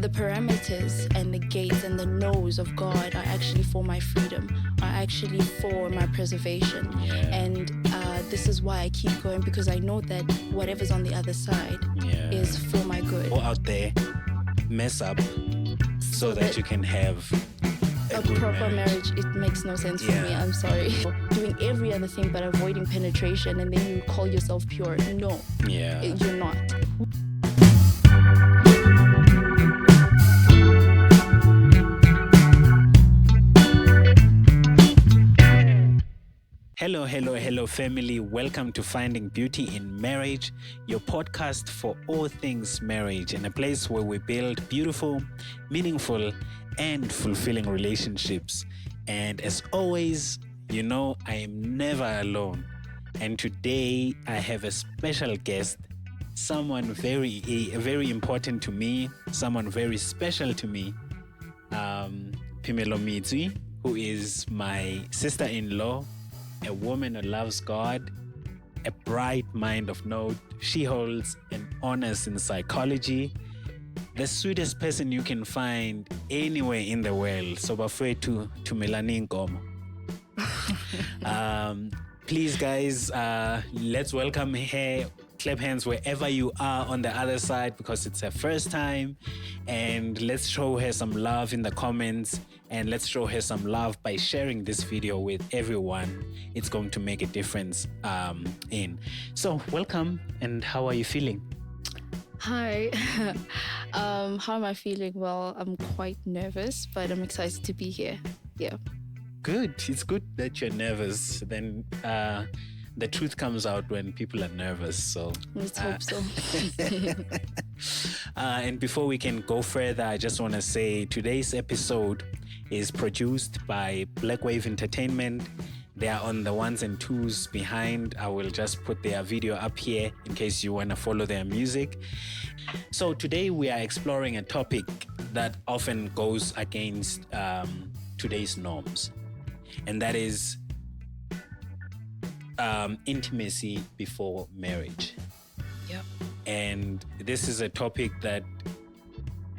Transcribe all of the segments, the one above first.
the parameters and the gates and the no's of God are actually for my freedom, are actually for my preservation. And this is why I keep going, because I know that whatever's on the other side is for my good. Go out there, mess up, so that you can have a proper marriage. It makes no sense for me. I'm sorry. Doing every other thing but avoiding penetration, and then you call yourself pure. No, you're not. Hello, family. Welcome to Finding Beauty in Marriage, your podcast for all things marriage, and a place where we build beautiful, meaningful, and fulfilling relationships. And as always, you know, I am never alone. And today I have a special guest, someone very important to me, someone very special to me, Phemelo Metswi, who is my sister-in-law, a woman who loves God, a bright mind of note. She holds an honors in psychology, the sweetest person you can find anywhere in the world. So bafethu tumelani inkomo. Please guys, let's welcome her. Clap hands wherever you are on the other side, because it's her first time. And let's show her some love in the comments, and let's show her some love by sharing this video with everyone. It's going to make a difference So welcome, and how are you feeling? Hi. How am I feeling? Well, I'm quite nervous, but I'm excited to be here. Yeah. Good. It's good that you're nervous. Then the truth comes out when people are nervous. So let's hope so. And before we can go further, I just want to say today's episode is produced by Black Wave Entertainment. They are on the ones and twos behind. I will just put their video up here in case you want to follow their music. So today we are exploring a topic that often goes against today's norms, and that is intimacy before marriage. Yep. And this is a topic that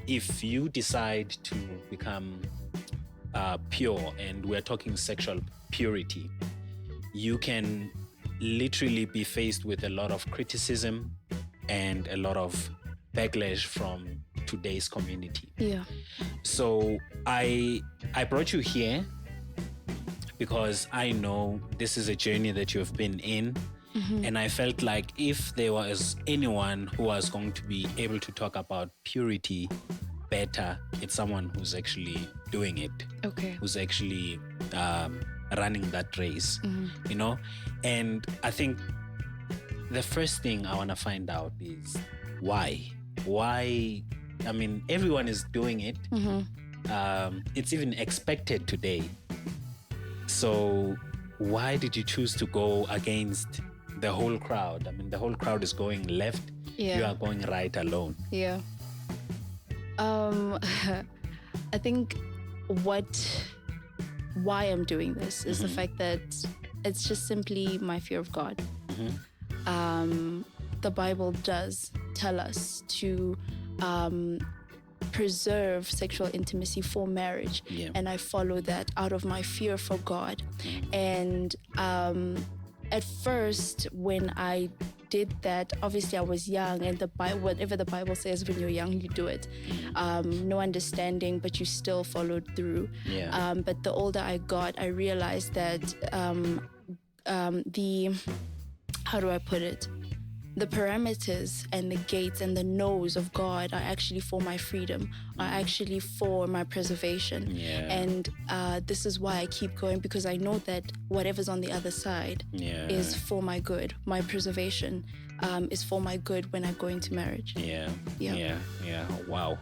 if you decide to become pure, and we're talking sexual purity, you can literally be faced with a lot of criticism and a lot of backlash from today's community. Yeah. So I brought you here because I know this is a journey that you have been in. Mm-hmm. And I felt like if there was anyone who was going to be able to talk about purity better, it's someone who's actually doing it. Okay. Who's actually running that race, you know? And I think the first thing I want to find out is why? Why? I mean, everyone is doing it. Mm-hmm. It's even expected today. So why did you choose to go against the whole crowd? I mean, the whole crowd is going left. Yeah. You are going right alone. Yeah. I think why I'm doing this is the fact that it's just simply my fear of God. Mm-hmm. The Bible does tell us to preserve sexual intimacy for marriage, and I follow that out of my fear for God. And at first, when I did that, obviously I was young, and whatever the Bible says when you're young, you do it. No understanding, but you still followed through. But the older I got, I realized that how do I put it? The parameters and the gates and the no's of God are actually for my freedom, are actually for my preservation. And this is why I keep going, because I know that whatever's on the other side is for my good. My preservation is for my good when I go into marriage. Wow.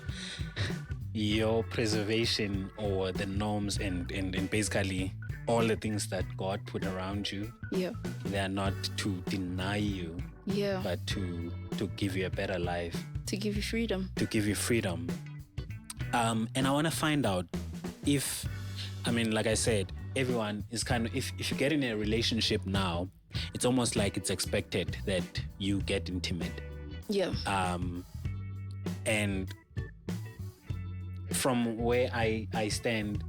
Your preservation, or the norms and basically all the things that God put around you, they are not to deny you, but to give you a better life. To give you freedom. And I want to find out if, I mean, like I said, everyone is kind of, if you get in a relationship now, it's almost like it's expected that you get intimate. Yeah. And from where I stand,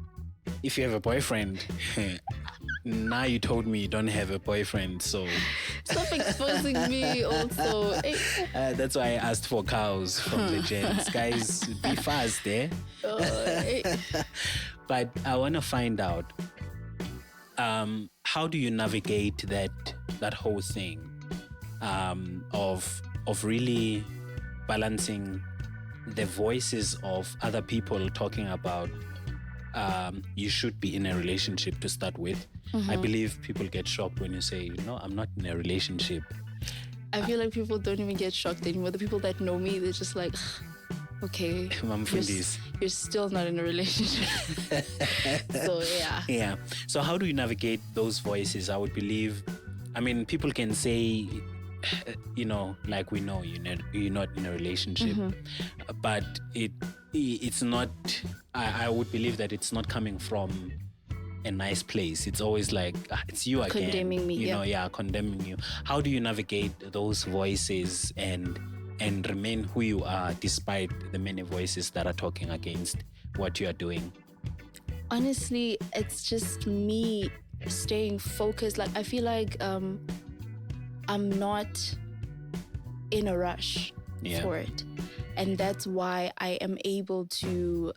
if you have a boyfriend, now you told me you don't have a boyfriend, so stop exposing me also. That's why I asked for cows from the gents. Guys, be fast there. But I want to find out, how do you navigate that whole thing of really balancing the voices of other people talking about you should be in a relationship to start with. I believe people get shocked when you say, no, I'm not in a relationship. I feel like people don't even get shocked anymore. The people that know me, they're just like, okay, you're still not in a relationship. So yeah. So how do you navigate those voices? I would believe, I mean, people can say, like, we know you're not in a relationship, but it's not, I would believe that it's not coming from a nice place. It's always like, it's you again. Condemning me, condemning you. How do you navigate those voices and remain who you are despite the many voices that are talking against what you are doing? Honestly, it's just me staying focused. Like, I feel like I'm not in a rush for it. And that's why I am able to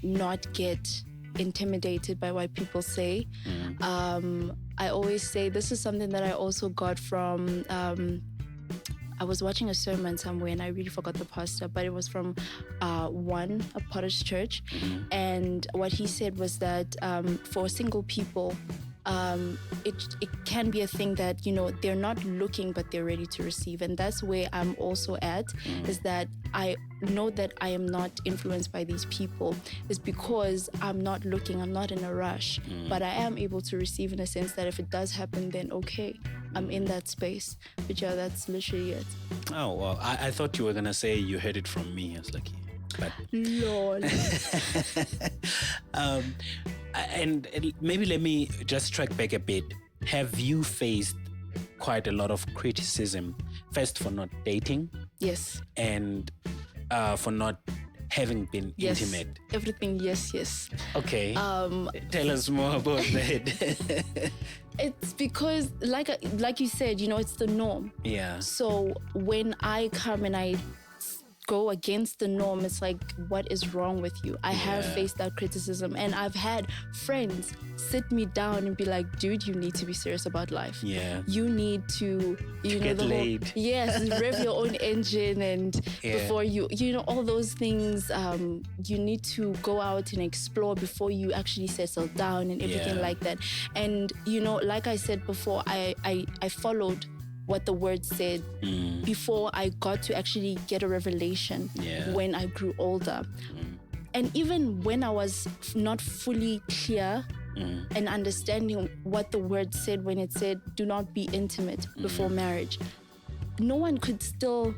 not get intimidated by what people say. I always say, this is something that I also got from, I was watching a sermon somewhere and I really forgot the pastor, but it was from a Potter's church. And what he said was that for single people, it can be a thing that, they're not looking, but they're ready to receive. And that's where I'm also at, is that I know that I am not influenced by these people is because I'm not looking, I'm not in a rush, but I am able to receive in a sense that if it does happen, then okay, I'm in that space. But yeah, that's literally it. Oh, well, I thought you were going to say you heard it from me. I was like, but... Lol. And maybe let me just track back a bit. Have you faced quite a lot of criticism, first for not dating? Yes. And for not having been intimate? Everything, yes. Okay. Tell us more about that. It's because, like you said, it's the norm. Yeah. So when I come and I go against the norm, it's like, what is wrong with you? I have faced that criticism, and I've had friends sit me down and be like, dude, you need to be serious about life. Yeah. You need to get laid. Rev your own engine, and before you all those things, you need to go out and explore before you actually settle down and everything like that. And like I said before, I followed what the word said before I got to actually get a revelation when I grew older. And even when I was not fully clear and understanding what the word said when it said, do not be intimate before marriage, no one could still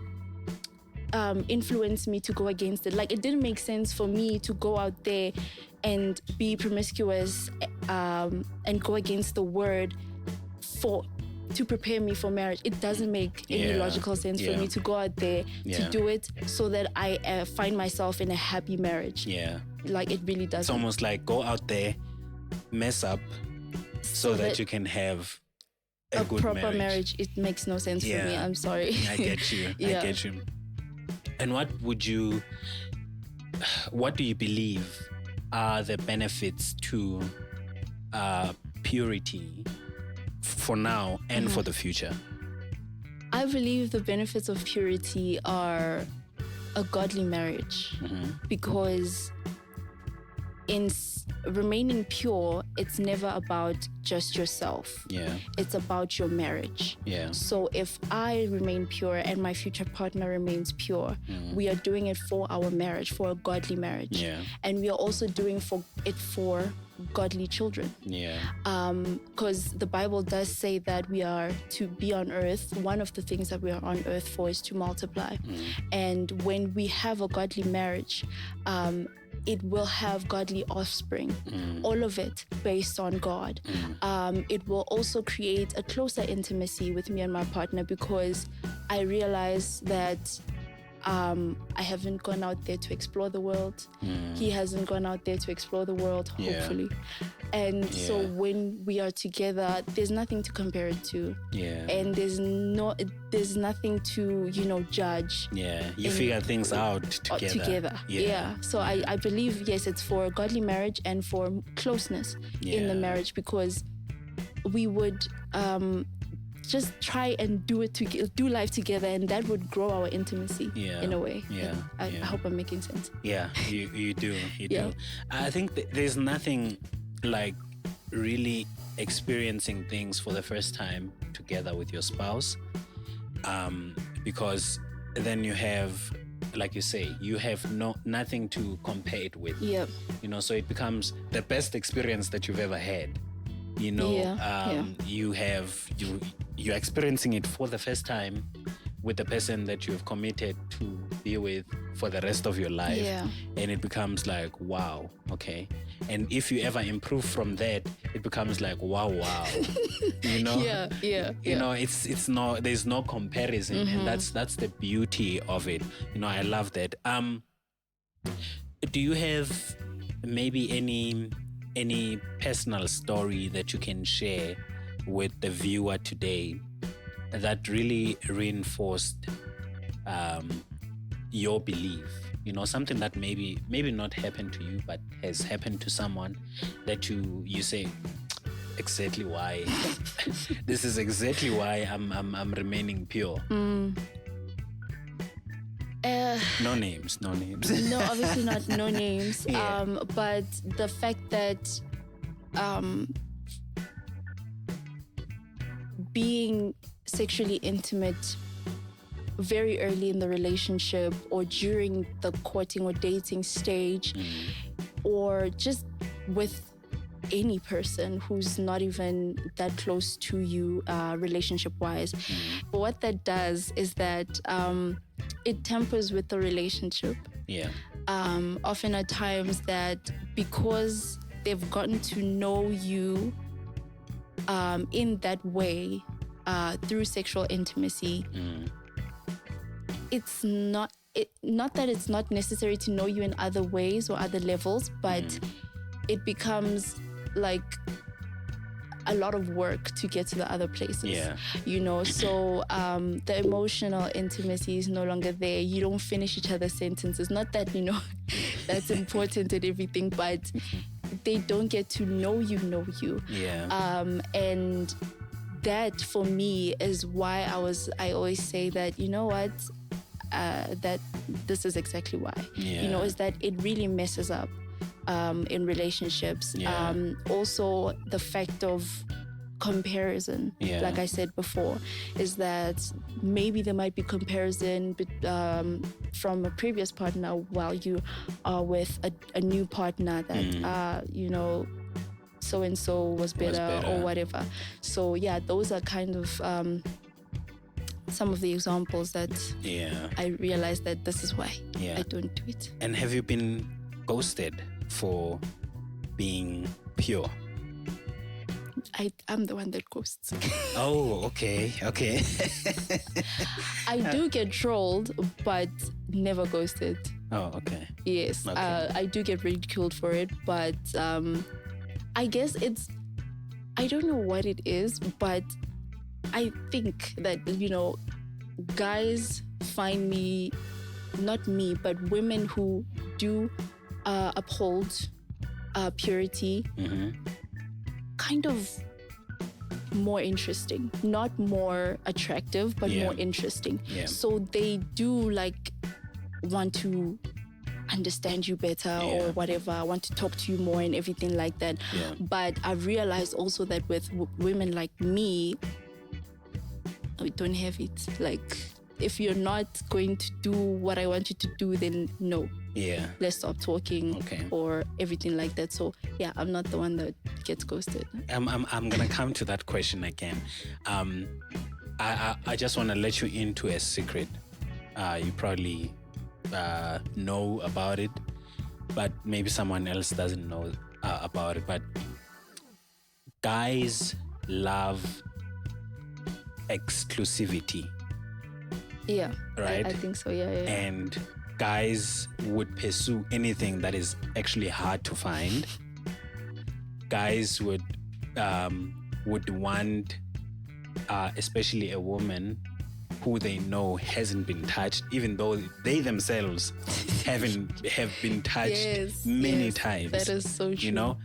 influence me to go against it. Like, it didn't make sense for me to go out there and be promiscuous and go against the word to prepare me for marriage. It doesn't make any logical sense for me to go out there to do it so that I find myself in a happy marriage. Yeah. Like, it really doesn't. It's almost like go out there, mess up so that you can have a good proper marriage. It makes no sense for me. I'm sorry. I get you. I get you. And what do you believe are the benefits to purity for now and for the future? I believe the benefits of purity are a godly marriage, because in remaining pure, it's never about just yourself. Yeah. It's about your marriage. Yeah. So if I remain pure and my future partner remains pure, we are doing it for our marriage, for a godly marriage. Yeah. And we are also doing it for godly children. Yeah. Because the Bible does say that we are to be on earth. One of the things that we are on earth for is to multiply. And when we have a godly marriage, it will have godly offspring, all of it based on God. It will also create a closer intimacy with me and my partner, because I realize that I haven't gone out there to explore the world. He hasn't gone out there to explore the world, hopefully. And so when we are together, there's nothing to compare it to. And there's nothing to, judge. You figure things out together. So I believe, yes, it's for a godly marriage and for closeness in the marriage, because we would just try and do life together, and that would grow our intimacy in a way. I hope I'm making sense. You do. I think there's nothing like really experiencing things for the first time together with your spouse, because then you have, like you say, you have nothing to compare it with. So it becomes the best experience that you've ever had. You're experiencing it for the first time with the person that you've committed to be with for the rest of your life. And it becomes like, wow, okay. And if you ever improve from that, it becomes like, wow. It's no, there's no comparison. And that's the beauty of it. I love that. Do you have maybe any personal story that you can share with the viewer today that really reinforced your belief? Something that maybe not happened to you, but has happened to someone that you say, exactly why this is exactly why I'm remaining pure. No names. No, obviously not. No names. But the fact that being sexually intimate very early in the relationship, or during the courting or dating stage, or just with any person who's not even that close to you relationship-wise, what that does is that it tampers with the relationship. Often at times that because they've gotten to know you in that way through sexual intimacy, it's not that it's not necessary to know you in other ways or other levels, but it becomes like a lot of work to get to the other places. So the emotional intimacy is no longer there. You don't finish each other's sentences. Not that that's important and everything, but they don't get to know you. And that for me is why I always say that, that this is exactly why. Is that it really messes up in relationships. Also the fact of comparison, like I said before, is that maybe there might be comparison from a previous partner while you are with a new partner that so-and-so was better or whatever. So those are kind of some of the examples that I realized that this is why I don't do it. And have you been ghosted for being pure? I'm the one that ghosts. Oh, okay. I do get trolled, but never ghosted. Oh, okay. Yes. Okay. I do get ridiculed for it, but I guess I don't know what it is, but I think that, guys find me, not me, but women who do uphold purity, kind of more interesting, not more attractive, but more interesting. So they do want to understand you better or whatever, want to talk to you more and everything like that. But I've realized also that with women like me, we don't have it. If you're not going to do what I want you to do, then no. Let's stop talking or everything like that. So I'm not the one that gets ghosted. I'm gonna come to that question again. I just want to let you into a secret. You probably know about it, but maybe someone else doesn't know about it. But guys love exclusivity. Yeah. Right? I think so. Yeah. And guys would pursue anything that is actually hard to find. Guys would want, especially a woman who they know hasn't been touched, even though they themselves have been touched many times. That is so true. You know,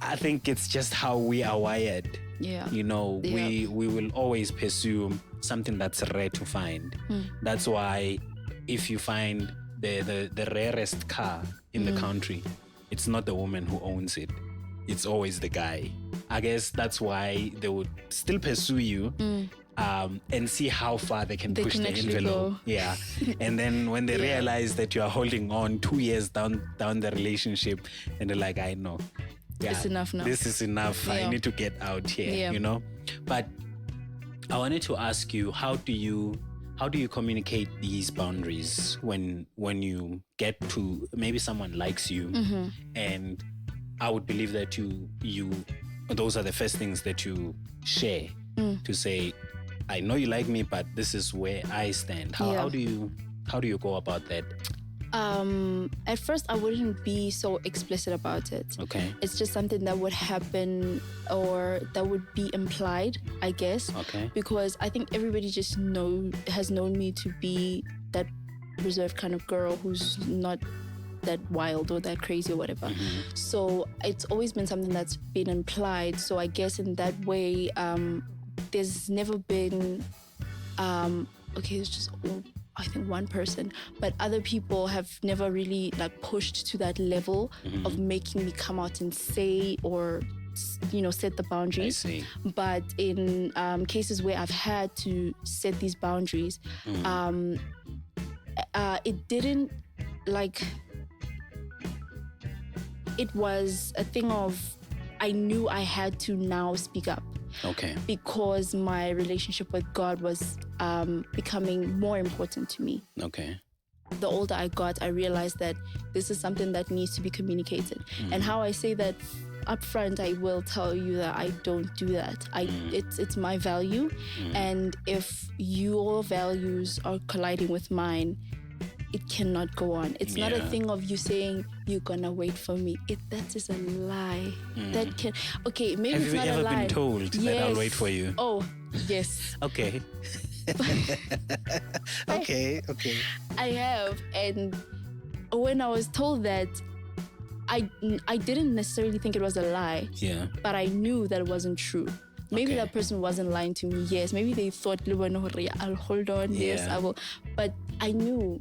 I think it's just how we are wired. Yeah. You know, we will always pursue something that's rare to find. That's why if you find the rarest car in the country, it's not the woman who owns it. It's always the guy. I guess that's why they would still pursue you and see how far they can push the envelope. Go. Yeah. And then when they realize that you are holding on 2 years down the relationship, and they're like, I know. Yeah, it's enough now. This is enough. I need to get out here, you know? But I wanted to ask you, how do you communicate these boundaries when you get to, maybe someone likes you and I would believe that you those are the first things that you share to say, I know you like me, but this is where I stand. How do you go about that? At first I wouldn't be so explicit about it. Okay. It's just something that would happen or that would be implied, I guess. Okay. Because I think everybody just has known me to be that reserved kind of girl who's not that wild or that crazy or whatever. So it's always been something that's been implied. So I guess in that way, there's never been it's just I think one person, but other people have never really like pushed to that level of making me come out and say or set the boundaries. I see. But in cases where I've had to set these boundaries, it didn't it was a thing of I knew I had to now speak up. Okay. Because my relationship with God was becoming more important to me. Okay. The older I got, I realized that this is something that needs to be communicated. And how I say that up front, I will tell you that I don't do that. It's my value. And if your values are colliding with mine, it cannot go on. It's not a thing of you saying you're gonna wait for me. That is a lie. That can maybe have it's you not ever a lie. been told that I'll wait for you? Oh, yes. Okay. Okay. I have, and when I was told that, I didn't necessarily think it was a lie. Yeah. But I knew that it wasn't true. Maybe that person wasn't lying to me. Yes, maybe they thought, I'll hold on. Yeah. Yes, I will. But I knew.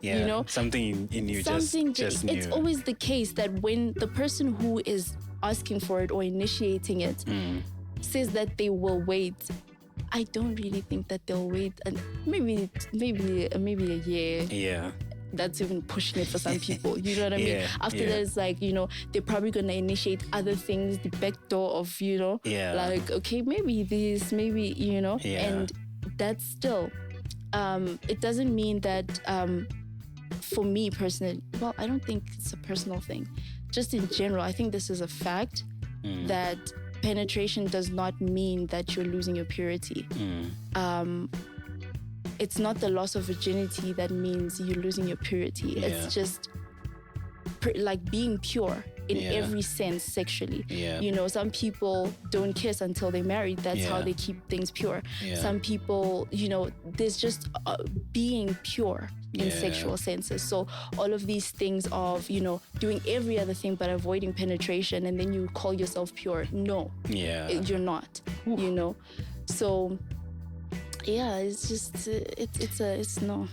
Yeah. Something in you just knew. It's always the case that when the person who is asking for it or initiating it says that they will wait, I don't really think that they'll wait. And maybe a year. Yeah. That's even pushing it for some people. You know what I mean? After that, it's like, they're probably going to initiate other things, the back door of, like, okay, maybe this, maybe, and that's still, it doesn't mean that for me personally, well, I don't think it's a personal thing. Just in general, I think this is a fact that penetration does not mean that you're losing your purity. It's not the loss of virginity that means you're losing your purity. Yeah. It's just like being pure in every sense sexually. Yeah. Some people don't kiss until they're married. That's how they keep things pure. Yeah. Some people, there's just being pure in sexual senses. So all of these things of, doing every other thing but avoiding penetration, and then you call yourself pure. No, you're not, So yeah, it's just, it's no.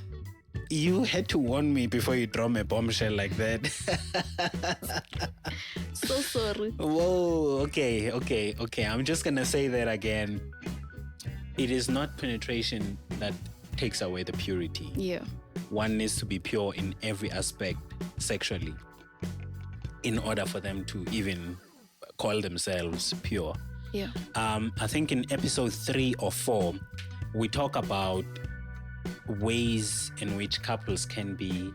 You had to warn me before you drop a bombshell like that. So sorry. Whoa, okay. I'm just going to say that again. It is not penetration that takes away the purity. Yeah. One needs to be pure in every aspect sexually in order for them to even call themselves pure. Yeah. I think in episode 3 or 4, we talk about ways in which couples can be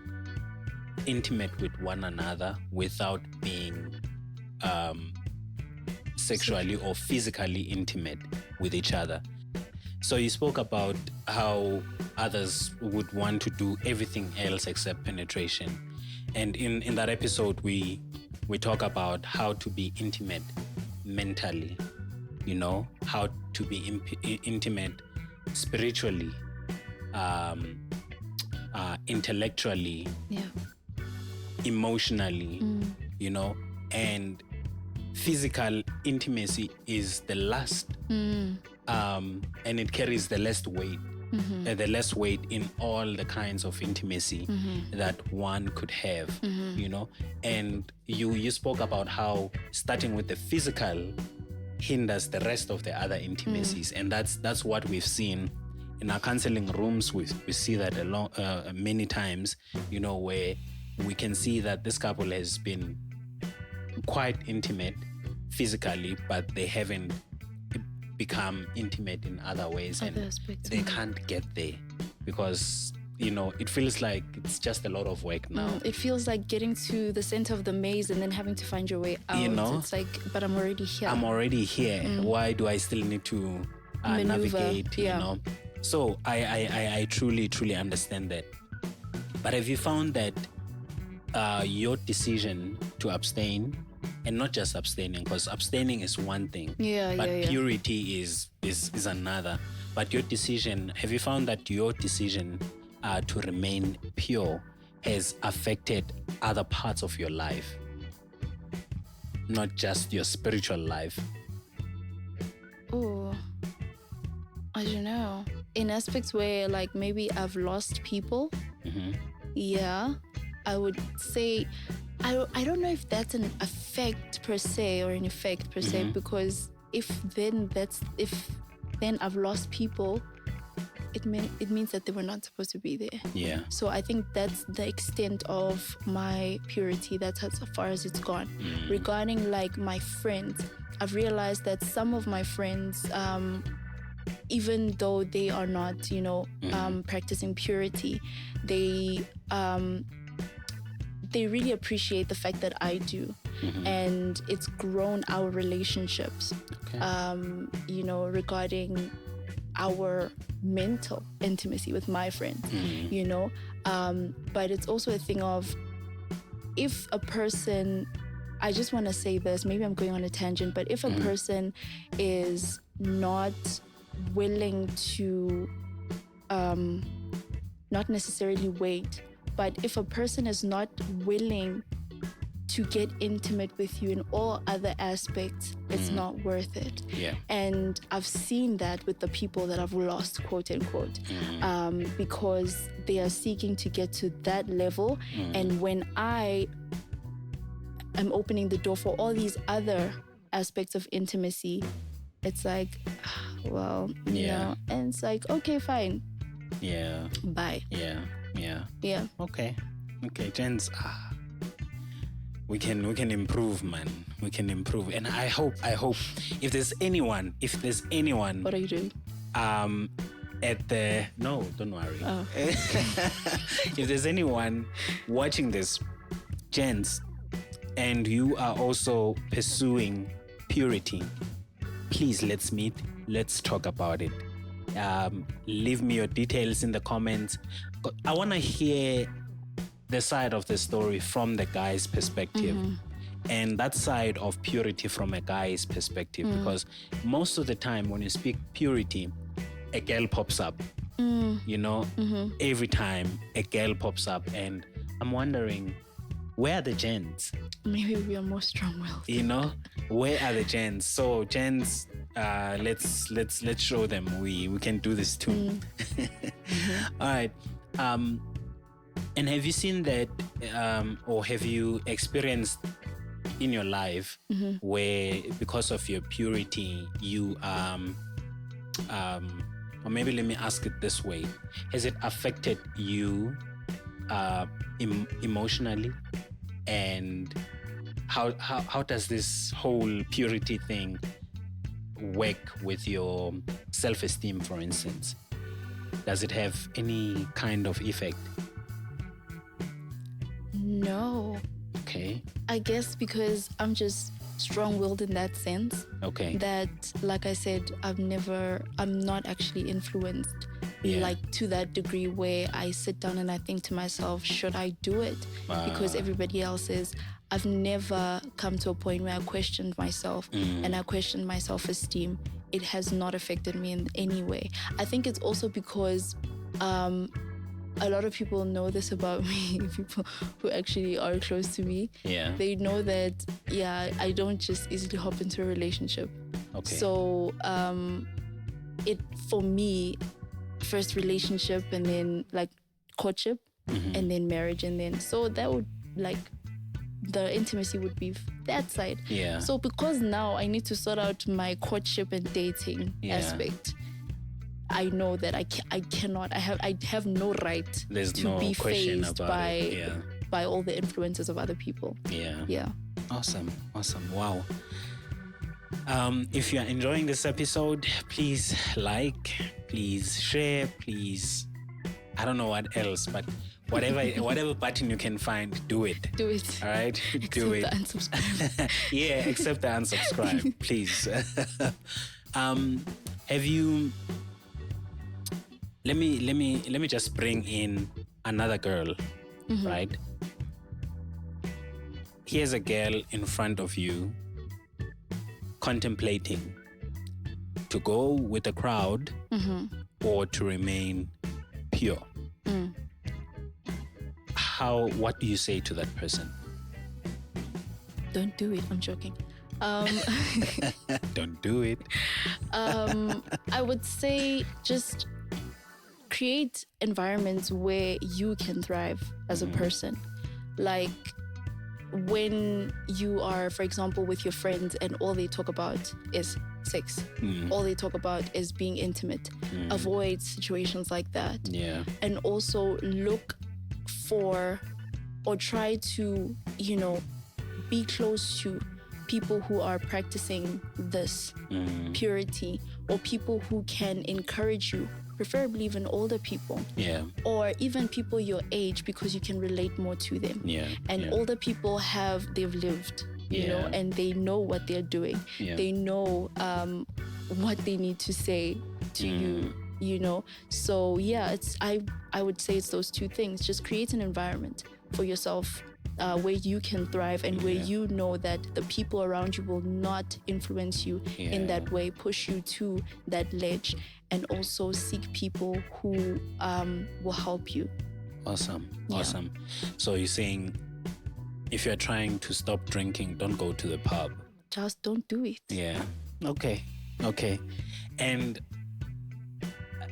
intimate with one another without being sexually or physically intimate with each other. So you spoke about how others would want to do everything else except penetration. And in that episode, we talk about how to be intimate mentally, how to be intimate spiritually, intellectually, emotionally, and physical intimacy is the last, and it carries the less weight. The less weight in all the kinds of intimacy that one could have, and you spoke about how starting with the physical hinders the rest of the other intimacies, and that's what we've seen in our counseling rooms. We see that many times, where we can see that this couple has been quite intimate physically, but they haven't become intimate in other ways, and they can't get there because it feels like it's just a lot of work now. It feels like getting to the center of the maze and then having to find your way out. It's like, but I'm already here. Why do I still need to navigate? So I truly understand that. But have you found that your decision to abstain, and not just abstaining, because abstaining is one thing, purity is another. But have you found that your decision to remain pure has affected other parts of your life, not just your spiritual life? Oh, I don't know. In aspects where, like, maybe I've lost people, I would say, I don't know if that's an effect per se or an effect per se, because if then I've lost people, it means that they were not supposed to be there. Yeah. So I think that's the extent of my purity. That's as far as it's gone. Regarding like my friends, I've realized that some of my friends, even though they are not, practicing purity, they really appreciate the fact that I do. And it's grown our relationships, regarding our mental intimacy with my friends, but it's also a thing of, if a person, I just want to say this, maybe I'm going on a tangent, but if a person is not willing to, not necessarily wait, but if a person is not willing to get intimate with you in all other aspects, it's not worth it. Yeah. And I've seen that with the people that I've lost, quote unquote, because they are seeking to get to that level. And when I am opening the door for all these other aspects of intimacy, it's like, well, and it's like, okay, fine. Yeah. Bye. Yeah. Okay, gents. We can improve, man. We can improve, and I hope if there's anyone. What are you doing? No, don't worry. Oh. If there's anyone watching this, gents, and you are also pursuing purity, please, let's meet. Let's talk about it. Leave me your details in the comments. I want to hear the side of the story from the guy's perspective, and that side of purity from a guy's perspective, because most of the time when you speak purity, a girl pops up. Every time a girl pops up, and I'm wondering, where are the gents? Maybe we are more strong-willed. Where are the gents? So gents, let's show them we can do this too. All right. And have you seen that, or have you experienced in your life where, because of your purity, you or maybe let me ask it this way: has it affected you emotionally? And how does this whole purity thing work with your self-esteem, for instance? Does it have any kind of effect? No. Okay. I guess because I'm just strong-willed in that sense. Okay. That, like I said, I'm not actually influenced like to that degree where I sit down and I think to myself, should I do it? Because everybody else is. I've never come to a point where I questioned myself and I questioned my self-esteem. It has not affected me in any way. I think it's also because a lot of people know this about me, people who actually are close to me. Yeah. They know that, I don't just easily hop into a relationship. Okay. So for me, first relationship and then like courtship and then marriage, and then so that would like the intimacy would be that side. Yeah. So because now I need to sort out my courtship and dating aspect, I know that I cannot. I have no right There's to no be question phased about by all the influences of other people. Yeah. Yeah. Awesome. Wow. If you're enjoying this episode, please like, please share, please, I don't know what else, but whatever button you can find, do it. Do it. All right? Do it. Except the unsubscribe. Yeah, except the unsubscribe, please. Have you... Let me just bring in another girl, right? Here's a girl in front of you contemplating to go with the crowd or to remain pure. What do you say to that person? Don't do it. I'm joking. Don't do it. I would say just create environments where you can thrive as a person. Like when you are, for example, with your friends and all they talk about is sex. All they talk about is being intimate. Avoid situations like that. Yeah. And also look for or try to, be close to people who are practicing this purity, or people who can encourage you, preferably even older people. Yeah. Or even people your age, because you can relate more to them. Yeah. And older people they've lived, you know, and they know what they're doing. Yeah. They know what they need to say to you, you know. So yeah, I would say it's those two things. Just create an environment for yourself where you can thrive and where you know that the people around you will not influence you in that way, push you to that ledge, and also seek people who will help you. Awesome. So you're saying if you're trying to stop drinking, don't go to the pub. Just don't do it. Yeah. Okay. And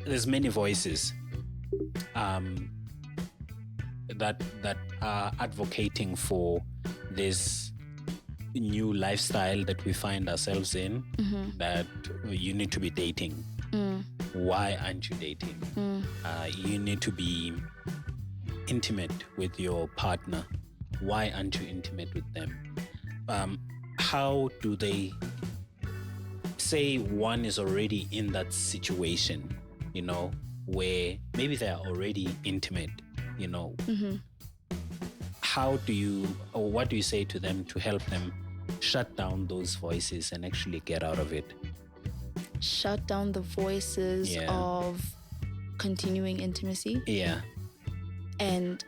there's many voices that are advocating for this new lifestyle that we find ourselves in, that you need to be dating. Why aren't you dating? You need to be intimate with your partner. Why aren't you intimate with them? How do they say one is already in that situation, you know, where maybe they are already intimate, you know? How do you, or what do you say to them to help them shut down those voices and actually get out of it? Shut down the voices of continuing intimacy. Yeah. And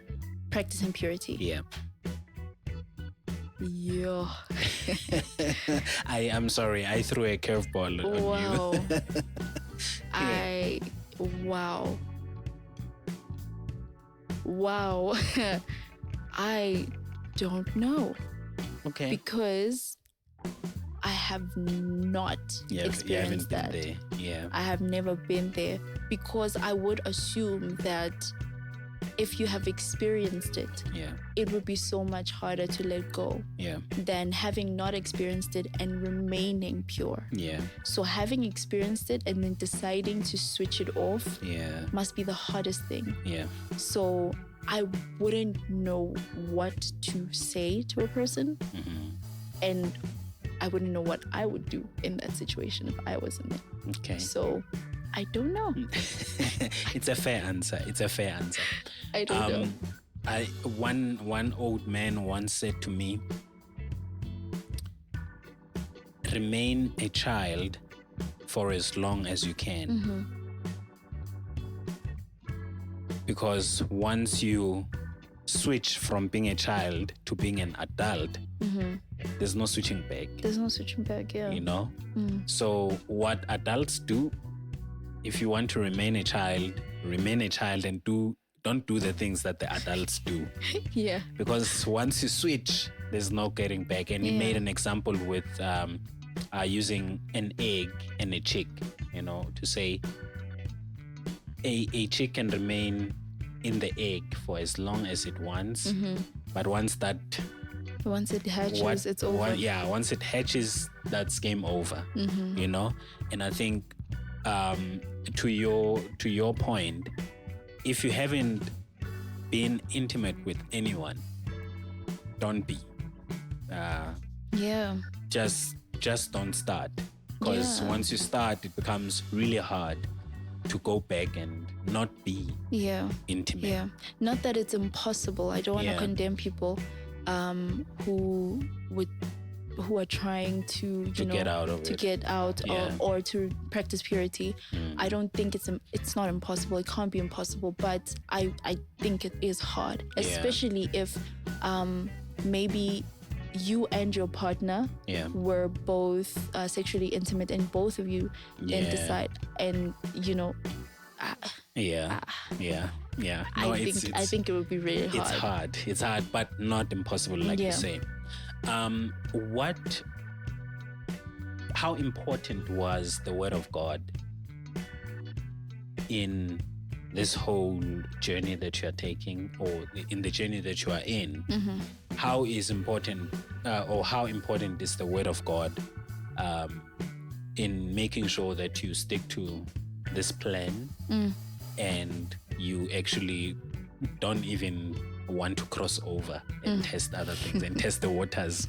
practicing purity. Yeah. Yeah. I'm sorry, I threw a curveball on you. Wow. I don't know. Okay. Because I have not experienced that. Been there. Yeah. I have never been there, because I would assume that if you have experienced it, it would be so much harder to let go than having not experienced it and remaining pure. Yeah. So having experienced it and then deciding to switch it off must be the hardest thing. Yeah. So I wouldn't know what to say to a person, and I wouldn't know what I would do in that situation if I was in it. Okay. So I don't know. It's a fair answer. I don't know. One old man once said to me, remain a child for as long as you can. Because once you switch from being a child to being an adult, there's no switching back. There's no switching back, yeah. You know? So what adults do, if you want to remain a child and don't do the things that the adults do. Yeah. Because once you switch, there's no getting back. And he made an example with using an egg and a chick, you know, to say a chick can remain in the egg for as long as it wants. But once it hatches, it's over. Once it hatches, that's game over. You know? And I think to your point, if you haven't been intimate with anyone, don't be. Just don't start. Because once you start, it becomes really hard to go back and not be intimate. Yeah. Not that it's impossible. I don't want to condemn people who are trying to get out or to practice purity. I don't think it's not impossible. It can't be impossible, but I think it is hard, especially if maybe you and your partner were both sexually intimate, and both of you then decide, and I think it would be really hard. It's hard, but not impossible, like you say. How important was the Word of God in this whole journey that you are taking, or in the journey that you are in? How important is the Word of God in making sure that you stick to this plan and you actually don't even want to cross over and test other things and test the waters?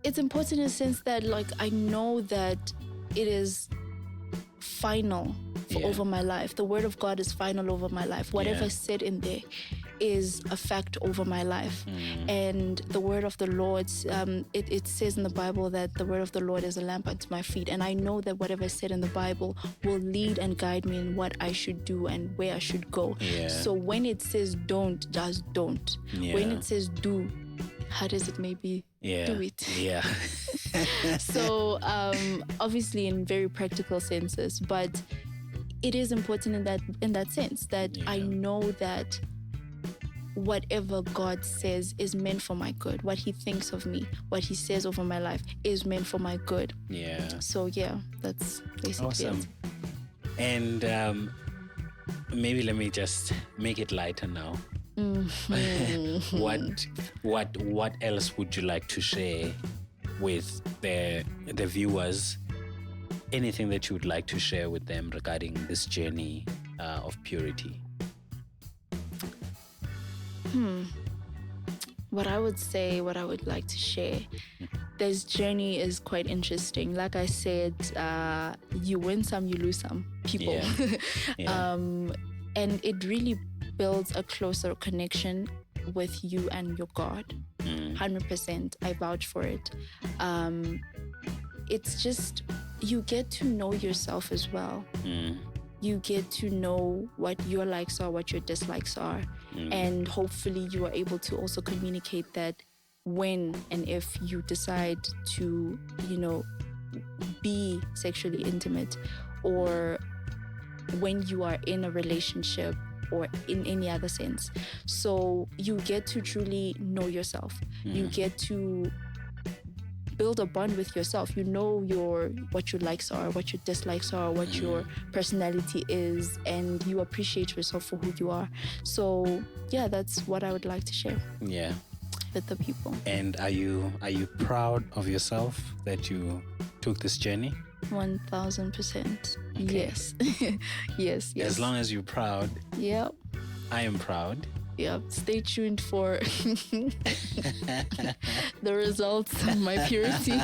It's important in the sense that, like, I know that it is final over my life. The Word of God is final over my life. Whatever is said in there is a fact over my life. And the Word of the Lord, it says in the Bible that the Word of the Lord is a lamp unto my feet. And I know that whatever is said in the Bible will lead and guide me in what I should do and where I should go. So when it says don't, just don't. When it says do, how does it maybe do it? So obviously in very practical senses, but it is important in that sense that I know that whatever God says is meant for my good. What He thinks of me, what He says over my life is meant for my good. So that's basically awesome. And maybe let me just make it lighter now. What else would you like to share with the viewers? Anything that you would like to share with them regarding this journey of purity? What I would like to share, this journey is quite interesting. Like I said, you win some, you lose some people. And it really builds a closer connection with you and your God. 100%, I vouch for it. It's just, you get to know yourself as well. You get to know what your likes are, what your dislikes are. And hopefully you are able to also communicate that when and if you decide to, be sexually intimate, or when you are in a relationship, or in any other sense. So you get to truly know yourself. You get to build a bond with yourself. You know what your likes are, what your dislikes are, what your personality is, and you appreciate yourself for who you are. So that's what I would like to share with the people. And are you proud of yourself that you took this journey? 1000%. Okay. Yes. yes. As long as you're proud. Yep. I am proud. Yep. Stay tuned for the results of my purity.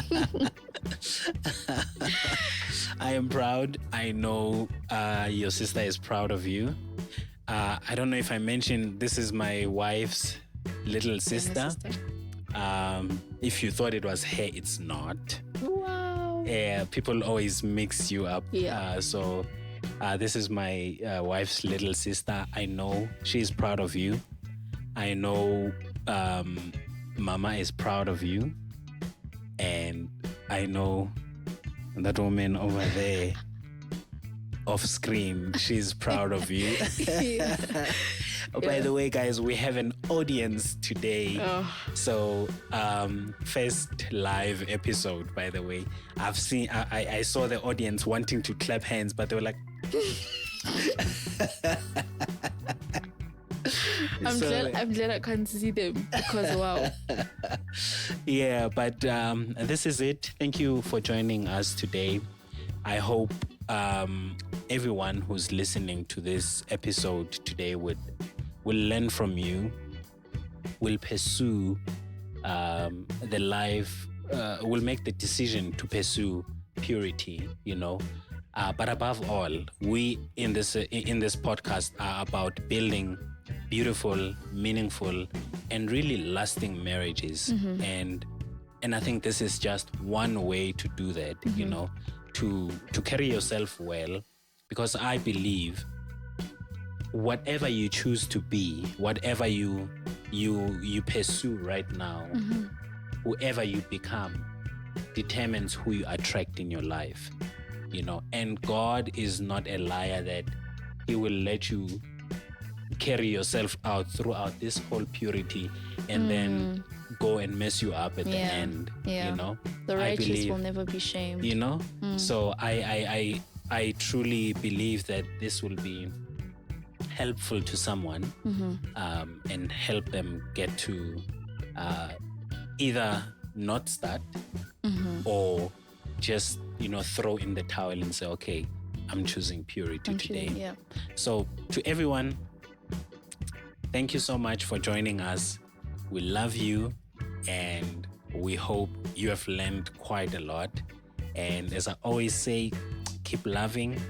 I am proud. I know your sister is proud of you. I don't know if I mentioned, this is my wife's little sister. If you thought it was hair, it's not. Wow. People always mix you up. Yeah. This is my wife's little sister. I know she's proud of you. I know Mama is proud of you. And I know that woman over there off screen, she's proud of you. By the way, guys, we have an audience today. So first live episode, by the way. I saw the audience wanting to clap hands, but they were like I'm glad I can't see them, because wow. Yeah, but this is it. Thank you for joining us today. I hope everyone who's listening to this episode today will learn from you, will pursue the life, will make the decision to pursue purity, but above all, we in this podcast are about building beautiful, meaningful, and really lasting marriages. And I think this is just one way to do that, to carry yourself well, because I believe whatever you choose to be, whatever you pursue right now, whoever you become determines who you attract in your life, and God is not a liar that he will let you carry yourself out throughout this whole purity and then go and mess you up at the end. The righteous will never be shamed. So I truly believe that this will be helpful to someone and help them get to either not start or just throw in the towel and say, okay, I'm choosing purity today. So to everyone, thank you so much for joining us. We love you, and we hope you have learned quite a lot. And as I always say, keep loving,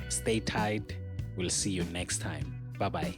stay tight. We'll see you next time. Bye-bye.